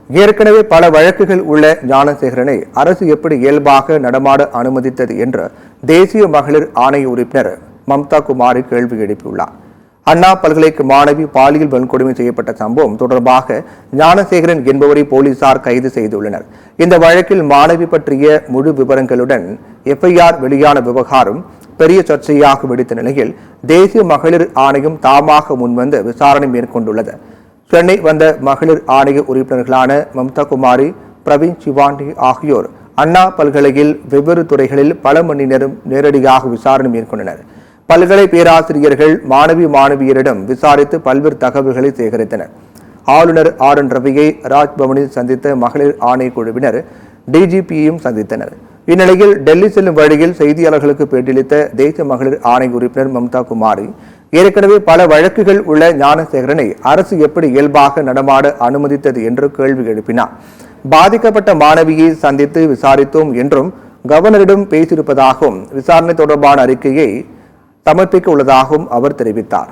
ஏற்கனவே பல வழக்குகள் உள்ள ஞானசேகரனை அரசு எப்படி இயல்பாக நடமாட அனுமதித்தது என்று தேசிய மகளிர் ஆணைய உறுப்பினர் மம்தா குமாரி கேள்வி எழுப்பியுள்ளார். அண்ணா பல்கலைக்கு மாணவி பாலியல் வன்கொடுமை செய்யப்பட்ட சம்பவம் தொடர்பாக ஞானசேகரன் என்பவரை போலீசார் கைது செய்துள்ளனர். இந்த வழக்கில் மாணவி பற்றிய முழு விவரங்களுடன் எஃப்ஐஆர் வெளியான விவகாரம் பெரிய சர்ச்சையாக வெடித்த நிலையில் தேசிய மகளிர் ஆணையம் தாமாக முன்வந்து விசாரணை மேற்கொண்டுள்ளது. சென்னை வந்த மகளிர் ஆணைய உறுப்பினர்களான மம்தா குமாரி, பிரவீன் சிவாண்டி ஆகியோர் அண்ணா பல்கலையில் வெவ்வேறு துறைகளில் பல மணி நேரம் நேரடியாக விசாரணை மேற்கொண்டனர். பல்கலை பேராசிரியர்கள் மாணவியரிடம் விசாரித்து பல்வேறு தகவல்களை சேகரித்தனர். ஆளுநர் RN ரவியை ராஜ்பவனில் சந்தித்த மகளிர் ஆணைய குழுவினர் டிஜிபியையும் சந்தித்தனர். இந்நிலையில் டெல்லி செல்லும் வழியில் செய்தியாளர்களுக்கு பேட்டியளித்த தேசிய மகளிர் ஆணைய உறுப்பினர் மம்தா குமாரி, ஏற்கனவே பல வழக்குகள் உள்ள ஞானசேகரனை அரசு எப்படி இயல்பாக நடமாட அனுமதித்தது என்று கேள்வி எழுப்பினார். பாதிக்கப்பட்ட மாணவியை சந்தித்து விசாரித்தோம் என்றும் கவர்னரிடம் பேசியிருப்பதாகவும் விசாரணை தொடர்பான அறிக்கையை சமர்ப்பிக்க உள்ளதாகவும் அவர் தெரிவித்தார்.